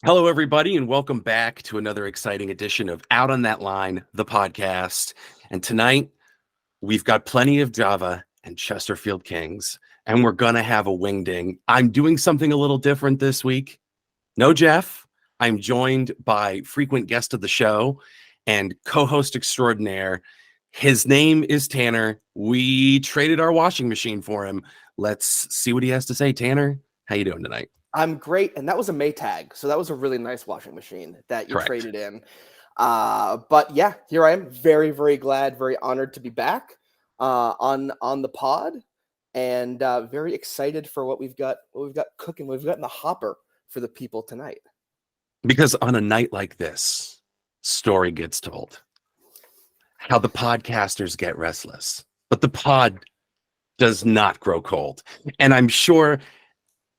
Hello, everybody, and welcome back to another exciting edition of Out on That Line, the podcast. And tonight, we've got plenty of Java and Chesterfield Kings, and we're going to have a wingding. I'm doing something a little different this week. No Jeff. I'm joined by frequent guest of the show and co-host extraordinaire. His name is Tanner. We traded our washing machine for him. Let's see what he has to say. Tanner, how you doing tonight? I'm great, and that was a Maytag, so that was a really nice washing machine that you Correct. traded in. But yeah, here I am, very, very glad, very honored to be back on the pod, and very excited for what we've got cooking, what we've got in the hopper for the people tonight. Because on a night like this, story gets told. How the podcasters get restless, but the pod does not grow cold. And I'm sure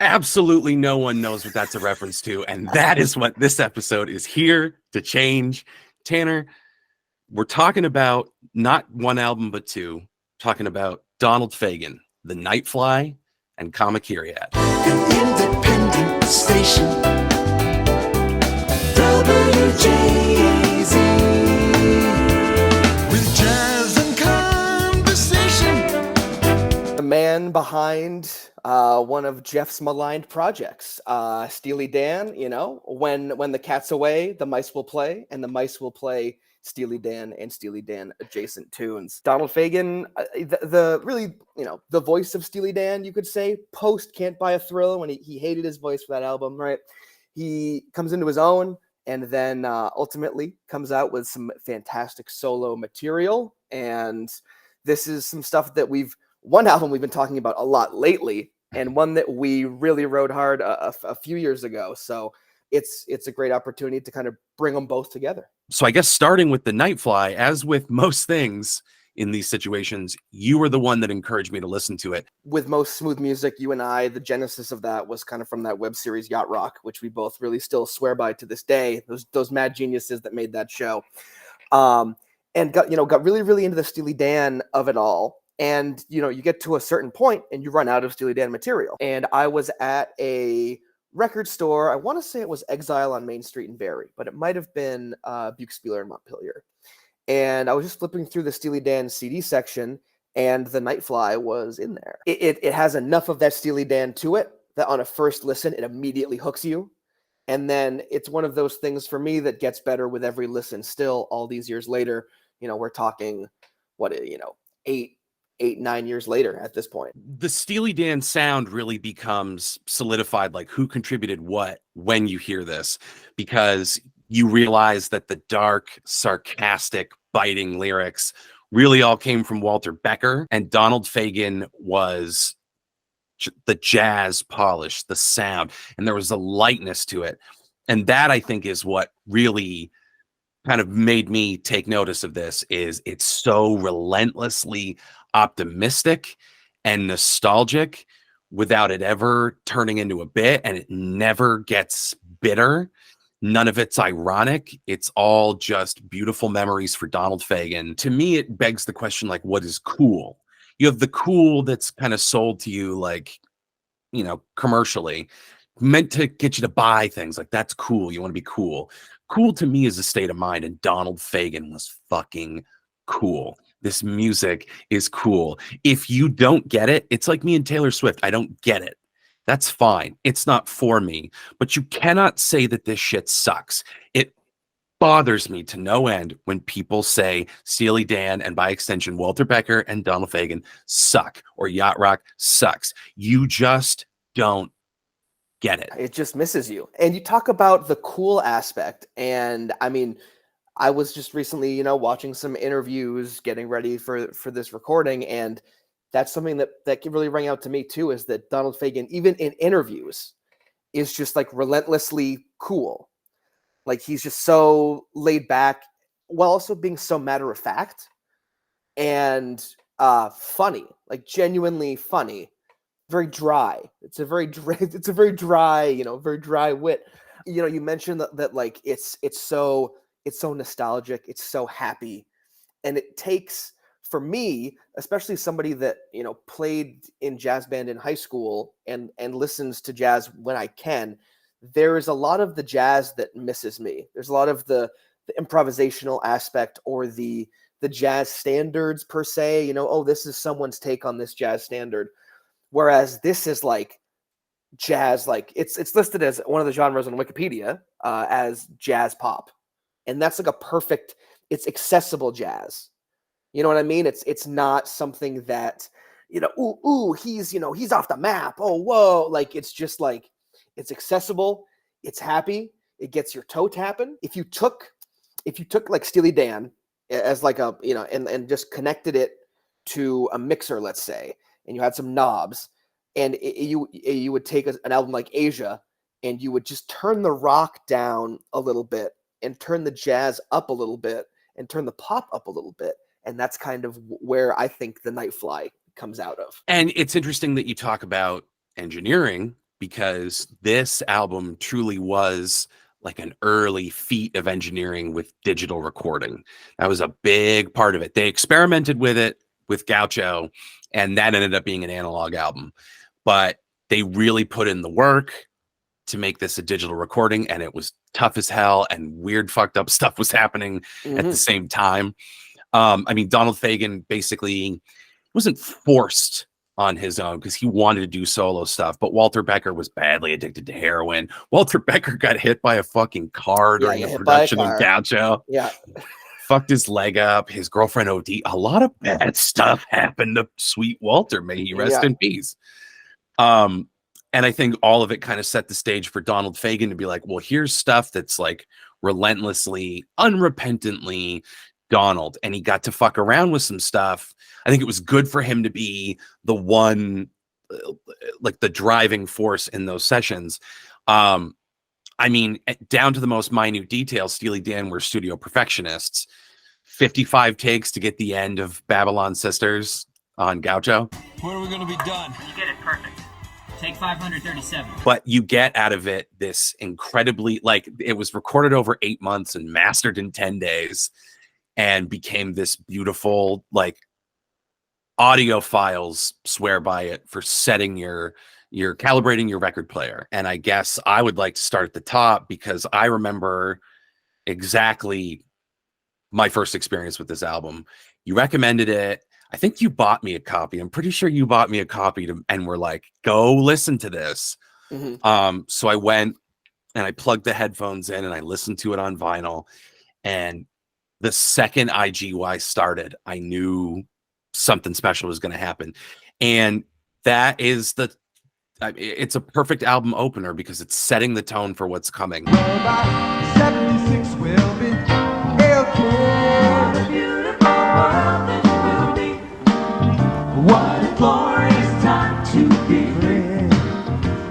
absolutely no one knows what that's a reference to, and that is what this episode is here to change. Tanner, we're talking about not one album, but two. Talking about Donald Fagen, the Nightfly, and Kamakiriad. An independent station, WJAZ, with jazz and conversation. The man behind one of Jeff's maligned projects, Steely Dan. You know, when the cat's away, the mice will play, and the mice will play Steely Dan and Steely Dan adjacent tunes. Donald Fagen, the really, the voice of Steely Dan, you could say, post Can't Buy a Thrill, when he hated his voice for that album, right? He comes into his own, and then ultimately comes out with some fantastic solo material. And this is some stuff that one album we've been talking about a lot lately, and one that we really rode hard a few years ago. So it's a great opportunity to kind of bring them both together. So I guess starting with the Nightfly, as with most things in these situations, you were the one that encouraged me to listen to it. With most smooth music, you and I, the genesis of that was kind of from that web series Yacht Rock, which we both really still swear by to this day. Those mad geniuses that made that show, and got really, really into the Steely Dan of it all. And, you get to a certain point and you run out of Steely Dan material. And I was at a record store. I want to say it was Exile on Main Street in Barrie, but it might have been Buick-Spieler in Montpelier. And I was just flipping through the Steely Dan CD section, and the Nightfly was in there. It has enough of that Steely Dan to it that on a first listen, it immediately hooks you. And then it's one of those things for me that gets better with every listen. Still, all these years later, we're talking, 8-9 years later at this point. The Steely Dan sound really becomes solidified, like who contributed what when you hear this, because you realize that the dark, sarcastic, biting lyrics really all came from Walter Becker, and Donald Fagen was the jazz polish, the sound, and there was a lightness to it. And that, I think, is what really kind of made me take notice of this. Is it's so relentlessly optimistic and nostalgic without it ever turning into a bit, and it never gets bitter. None of it's ironic. It's all just beautiful memories for Donald Fagen. To me, it begs the question, like, what is cool? You have the cool that's kind of sold to you, like, commercially, meant to get you to buy things. Like, that's cool. You want to be cool. Cool to me is a state of mind, and Donald Fagen was fucking cool. This music is cool. If you don't get it, it's like me and Taylor Swift. I don't get it. That's fine. It's not for me. But you cannot say that this shit sucks. It bothers me to no end when people say Steely Dan, and by extension Walter Becker and Donald Fagen, suck, or Yacht Rock sucks. You just don't get it. It just misses you. And you talk about the cool aspect, and I mean, I was just recently, watching some interviews, getting ready for this recording, and that's something that really rang out to me too, is that Donald Fagen, even in interviews, is just like relentlessly cool. Like, he's just so laid back while also being so matter of fact and funny, like genuinely funny, very dry. It's a very dry, very dry wit. You mentioned that like it's so nostalgic, it's so happy, and it takes, for me, especially somebody that played in jazz band in high school and listens to jazz when I can, there is a lot of the jazz that misses me. There's a lot of the improvisational aspect or the jazz standards per se. Oh, this is someone's take on this jazz standard. Whereas this is like jazz, like it's listed as one of the genres on Wikipedia as jazz pop, and that's like a perfect. It's accessible jazz. You know what I mean? It's not something that he's off the map. Oh, whoa! Like it's just like it's accessible. It's happy. It gets your toe tapping. If you took like Steely Dan as like a and just connected it to a mixer, let's say, and you had some knobs, and you would take an album like Asia, and you would just turn the rock down a little bit, and turn the jazz up a little bit, and turn the pop up a little bit, and that's kind of where I think the Nightfly comes out of. And it's interesting that you talk about engineering, because this album truly was like an early feat of engineering with digital recording. That was a big part of it. They experimented with it with Gaucho, and that ended up being an analog album. But they really put in the work to make this a digital recording, and it was tough as hell, and weird fucked up stuff was happening at the same time. I mean, Donald Fagen basically wasn't forced on his own because he wanted to do solo stuff, but Walter Becker was badly addicted to heroin. Walter Becker got hit by a fucking car during the production of Gaucho. Yeah. Fucked his leg up. His girlfriend OD. A lot of bad stuff happened to sweet Walter. May he rest in peace. And I think all of it kind of set the stage for Donald Fagen to be like, well, here's stuff that's like relentlessly, unrepentantly Donald, and he got to fuck around with some stuff. I think it was good for him to be the one, like the driving force in those sessions. I mean, down to the most minute details, Steely Dan were studio perfectionists. 55 takes to get the end of Babylon Sisters on Gaucho. When are we going to be done? You get it perfect. Take 537. But you get out of it this incredibly, like, it was recorded over 8 months and mastered in 10 days. And became this beautiful, like, audiophiles swear by it for setting your calibrating your record player. And I guess I would like to start at the top, because I remember exactly my first experience with this album. You recommended it. I think you bought me a copy. I'm pretty sure you bought me a copy and were like, go listen to this. So I went and I plugged the headphones in and I listened to it on vinyl, and the second IGY started, I knew something special was going to happen. And that is it's a perfect album opener because it's setting the tone for what's coming. Well, by 76 will be okay. The beautiful world that will be. What a glorious time to be free.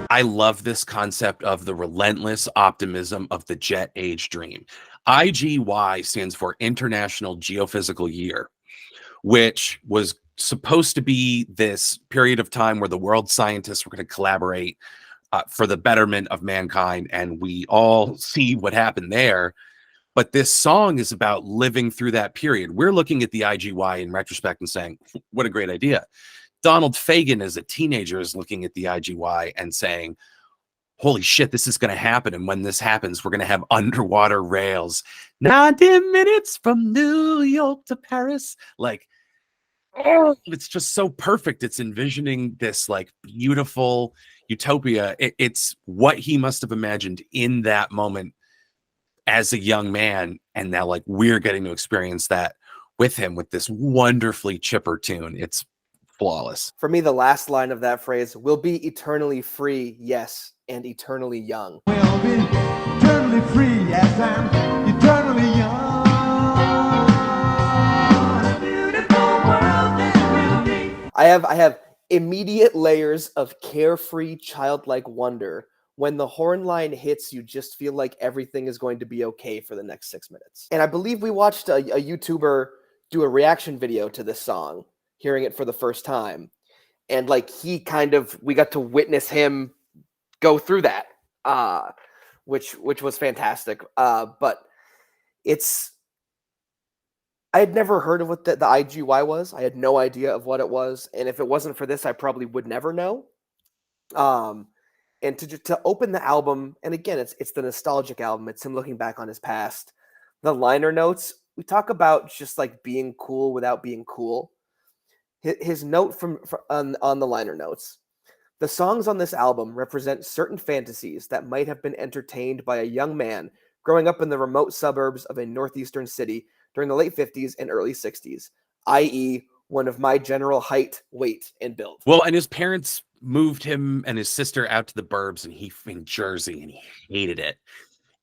I love this concept of the relentless optimism of the jet age dream. IGY stands for International Geophysical Year, which was supposed to be this period of time where the world scientists were going to collaborate for the betterment of mankind. And we all see what happened there. But this song is about living through that period. We're looking at the IGY in retrospect and saying, what a great idea. Donald Fagen, as a teenager, is looking at the IGY and saying, holy shit, this is going to happen. And when this happens, we're going to have underwater rails 90 minutes from New York to Paris. Like, oh, it's just so perfect. It's envisioning this like beautiful utopia. It's what he must have imagined in that moment as a young man. And now, like, we're getting to experience that with him with this wonderfully chipper tune. It's flawless. For me, the last line of that phrase, "We'll be eternally free, yes, and eternally young." We'll be eternally free, yes, I'm eternally young. A beautiful world that will be. I have immediate layers of carefree, childlike wonder. When the horn line hits, you just feel like everything is going to be okay for the next 6 minutes. And I believe we watched a YouTuber do a reaction video to this song, hearing it for the first time. And like we got to witness him go through that, which was fantastic. But I had never heard of what the IGY was. I had no idea of what it was. And if it wasn't for this, I probably would never know. And to open the album, and again, it's the nostalgic album. It's him looking back on his past. The liner notes, we talk about just like being cool without being cool. His note on the liner notes. The songs on this album represent certain fantasies that might have been entertained by a young man growing up in the remote suburbs of a northeastern city during the late 50s and early 60s, i.e., one of my general height, weight, and build. Well, and his parents moved him and his sister out to the burbs, and he in Jersey, and he hated it.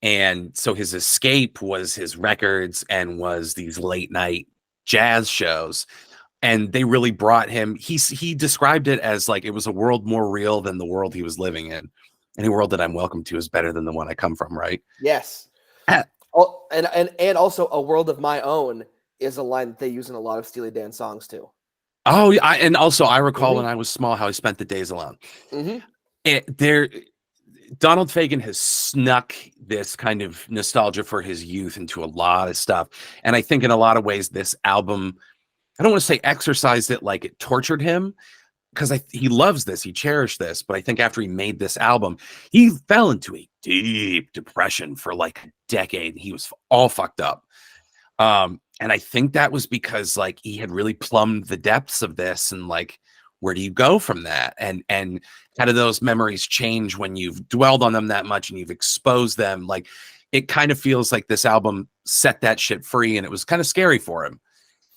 And so his escape was his records and was these late night jazz shows. And they really brought him. He described it as like it was a world more real than the world he was living in. Any world that I'm welcome to is better than the one I come from, right? Yes. Oh, and also a world of my own is a line that they use in a lot of Steely Dan songs too. Oh, and also I recall when I was small how he spent the days alone. Donald Fagen has snuck this kind of nostalgia for his youth into a lot of stuff. And I think in a lot of ways, this album, I don't want to say exercised it like it tortured him, because he loves this, he cherished this. But I think after he made this album, he fell into a deep depression for like a decade. He was all fucked up. And I think that was because like he had really plumbed the depths of this, and like, where do you go from that? And how do those memories change when you've dwelled on them that much and you've exposed them? Like, it kind of feels like this album set that shit free, and it was kind of scary for him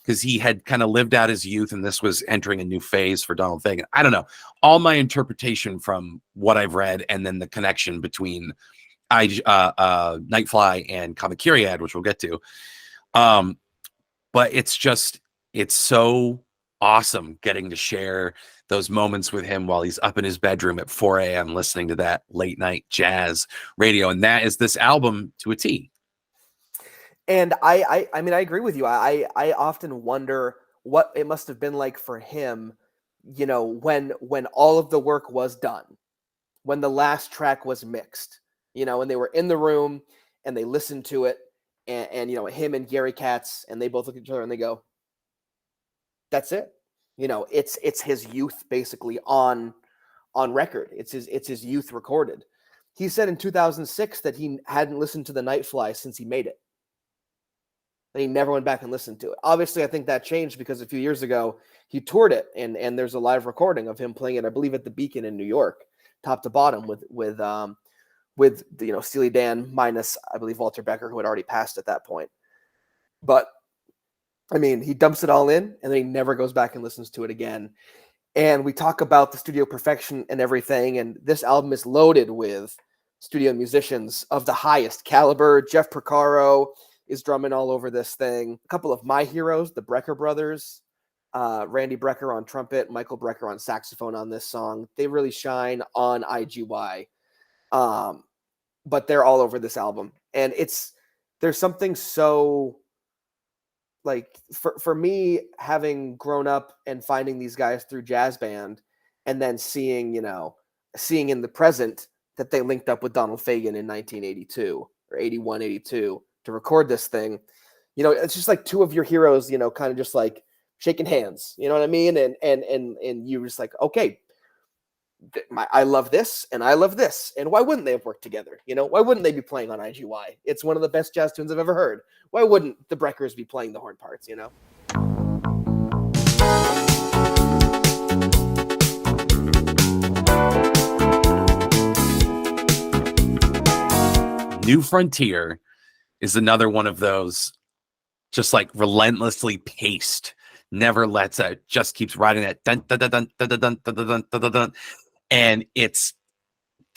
because he had kind of lived out his youth, and this was entering a new phase for Donald Fagen. I don't know. All my interpretation from what I've read, and then the connection between Nightfly and Kamakiriad, which we'll get to. But it's so awesome getting to share those moments with him while he's up in his bedroom at 4 a.m. listening to that late night jazz radio. And that is this album to a T. And I mean, I agree with you. I often wonder what it must have been like for him, you know, when all of the work was done, when the last track was mixed, you know, and they were in the room and they listened to it, and you know, him and Gary Katz, and they both look at each other and they go, that's it. You know, it's his youth basically on record. It's his youth recorded. He said in 2006 that he hadn't listened to the Nightfly since he made it. And he never went back and listened to it. Obviously, I think that changed because a few years ago he toured it, and there's a live recording of him playing it, I believe, at the Beacon in New York, top to bottom, with you know, Steely Dan minus, I believe, Walter Becker, who had already passed at that point. But I mean, he dumps it all in, and then he never goes back and listens to it again. And we talk about the studio perfection and everything, and this album is loaded with studio musicians of the highest caliber. Jeff Porcaro is drumming all over this thing. A couple of my heroes, the Brecker brothers, Randy Brecker on trumpet, Michael Brecker on saxophone on this song. They really shine on IGY. But they're all over this album. And there's something so, like, for me, having grown up and finding these guys through jazz band, and then seeing in the present that they linked up with Donald Fagen in 1982 or 81, 82 to record this thing, you know, it's just like two of your heroes, you know, kind of just like shaking hands, you know what I mean? And you're just like, okay, I love this and I love this. And why wouldn't they have worked together? You know, why wouldn't they be playing on IGY? It's one of the best jazz tunes I've ever heard. Why wouldn't the Breckers be playing the horn parts, you know? New Frontier is another one of those just like relentlessly paced, never lets out, just keeps riding that dun dun dun dun dun dun dun dun dun dun dun. And it's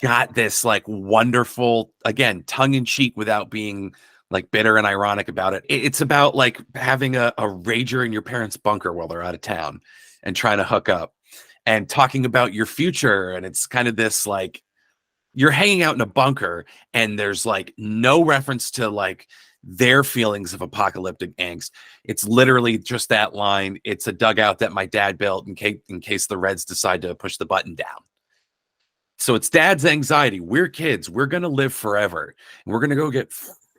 got this like wonderful, again, tongue-in-cheek without being like bitter and ironic about it. It's about like having a rager in your parents' bunker while they're out of town and trying to hook up and talking about your future. And it's kind of this like, you're hanging out in a bunker and there's like no reference to like their feelings of apocalyptic angst. It's literally just that line. It's a dugout that my dad built in case the Reds decide to push the button down. So it's dad's anxiety. We're kids. We're going to live forever. And we're going to go get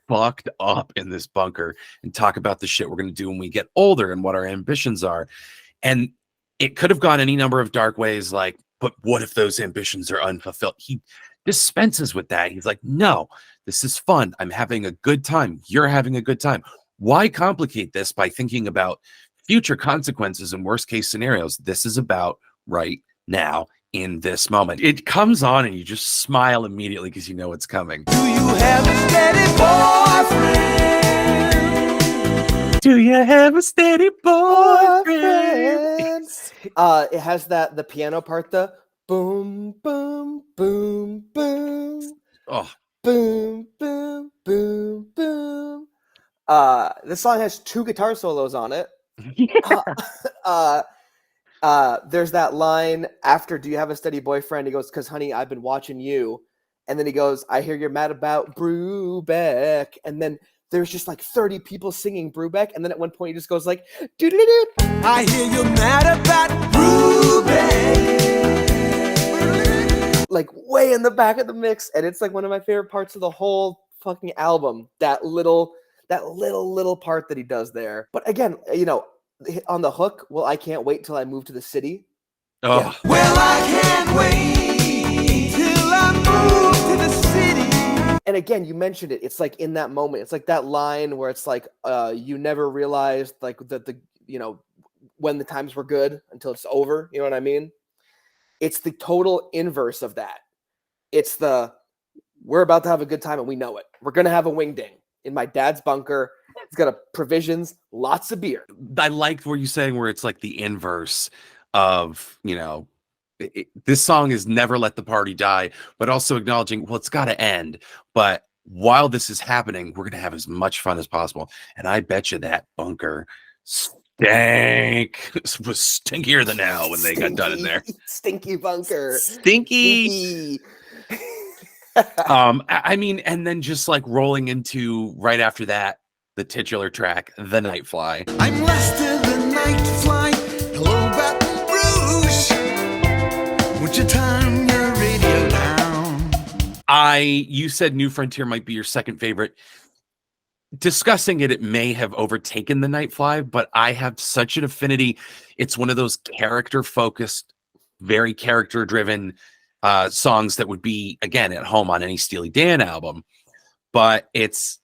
fucked up in this bunker and talk about the shit we're going to do when we get older and what our ambitions are. And it could have gone any number of dark ways. Like but what if those ambitions are unfulfilled? He dispenses with that. He's like, no, this is fun. I'm having a good time. You're having a good time. Why complicate this by thinking about future consequences and worst case scenarios? This is about right now in this moment. It comes on and you just smile immediately because you know it's coming. Do you have a steady boyfriend? Do you have a steady boyfriend? It has the piano part, the boom, boom, boom, boom, Oh, boom, boom, boom, boom. This song has 2 guitar solos on it. There's that line after "Do you have a steady boyfriend?" He goes, "'Cause honey, I've been watching you." And then he goes, "I hear you're mad about Brubeck." And then there's just like 30 people singing Brubeck. And then at one point he just goes like, "Doo-doo-doo-doo." I hear you're mad about Ruben. Like way in the back of the mix. And it's like one of my favorite parts of the whole fucking album. That little part that he does there. But again, you know, on the hook, well, I can't wait till I move to the city. oh. Yeah. Well, I can't wait till I move to the city. And again, you mentioned it. It's like in that moment. It's like that line where it's like, you never realized like that when the times were good until it's over. You know what I mean? It's the total inverse of that. It's we're about to have a good time and we know it. We're gonna have a wingding in my dad's bunker. He's got provisions, lots of beer. I liked where you saying where it's like the inverse of, this song is never let the party die, but also acknowledging, well, it's got to end. But while this is happening, we're going to have as much fun as possible. And I bet you that bunker stank. It was stinkier than hell when they got done in there. Stinky bunker. Stinky. I mean, and then just like rolling into right after that, the titular track, The Nightfly. I'm Lester the Nightfly. Hello, Baton Rouge. Would you turn your radio down? You said New Frontier might be your second favorite. Discussing it may have overtaken The Nightfly, but I have such an affinity. It's one of those character-focused, very character-driven songs that would be, again, at home on any Steely Dan album. But it's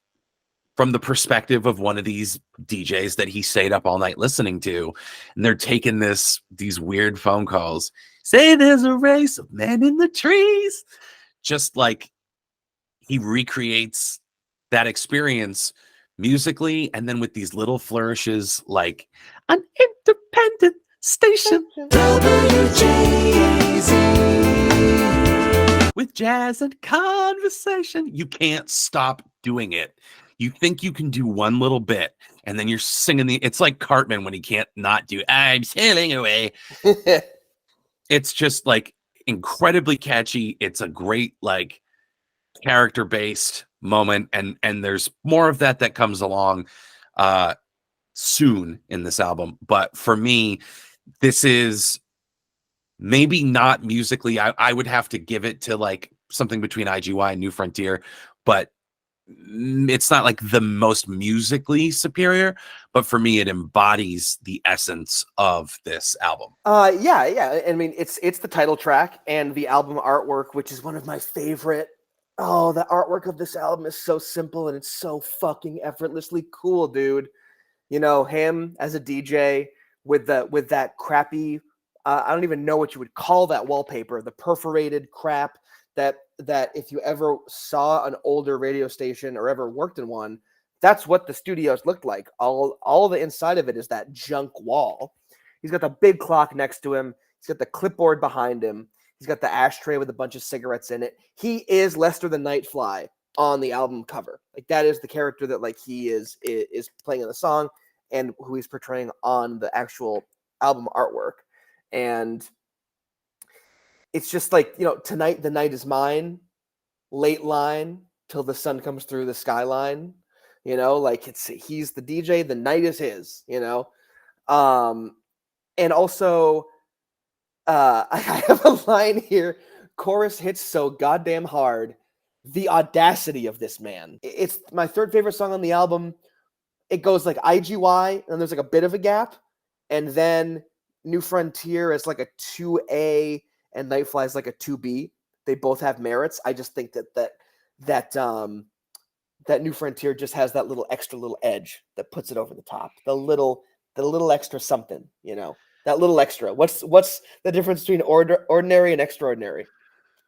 from the perspective of one of these DJs that he stayed up all night listening to, and they're taking these weird phone calls. Say there's a race of men in the trees. Just like he recreates that experience musically, and then with these little flourishes, like an independent station. WJZ. With jazz and conversation. You can't stop doing it. You think you can do one little bit, and then you're singing it's like Cartman when he can't not do I'm sailing away. It's just like incredibly catchy. It's a great like character-based moment, and there's more of that comes along soon in this album. But for me, this is maybe not musically. I would have to give it to like something between IGY and New Frontier, but it's not like the most musically superior, but for me it embodies the essence of this album. Yeah. I mean, it's the title track and the album artwork, which is one of my favorite. Oh, the artwork of this album is so simple and it's so fucking effortlessly cool, dude. You know, him as a DJ with that crappy, I don't even know what you would call that wallpaper, the perforated crap that if you ever saw an older radio station or ever worked in one, that's what the studios looked like. All the inside of it is that junk wall. He's got the big clock next to him. He's got the clipboard behind him. He's got the ashtray with a bunch of cigarettes in it. He is Lester the Nightfly on the album cover. Like that is the character that like he is playing in the song and who he's portraying on the actual album artwork. And it's just like, you know, tonight the night is mine, late line till the sun comes through the skyline, you know, like he's the DJ, the night is his, you know. And also I have a line here, chorus hits so goddamn hard, the audacity of this man. It's my third favorite song on the album. It goes like IGY, and there's like a bit of a gap, and then New Frontier is like a 2A, and Nightfly's like a 2B. They both have merits. I just think that New Frontier just has that little extra little edge that puts it over the top. The little extra something, that little extra. What's the difference between ordinary and extraordinary?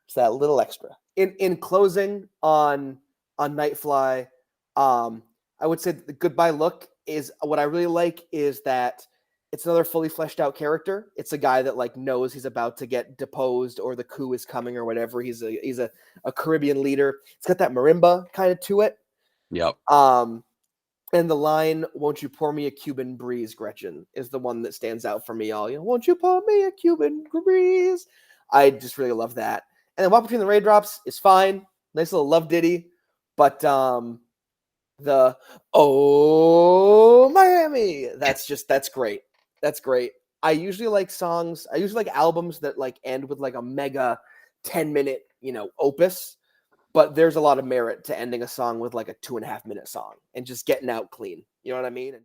It's that little extra. In closing on Nightfly, I would say the goodbye look is what I really like is that it's another fully fleshed out character. It's a guy that like knows he's about to get deposed or the coup is coming or whatever. He's a Caribbean leader. It's got that marimba kind of to it. Yep. And the line, "Won't you pour me a Cuban breeze, Gretchen," is the one that stands out for me all. "Won't you pour me a Cuban breeze?" I just really love that. And then Walk Between the Raindrops is fine. Nice little love ditty. But the "Oh Miami," that's great. That's great. I usually like albums that like end with like a mega 10-minute, opus. But there's a lot of merit to ending a song with like a 2.5-minute song and just getting out clean. You know what I mean?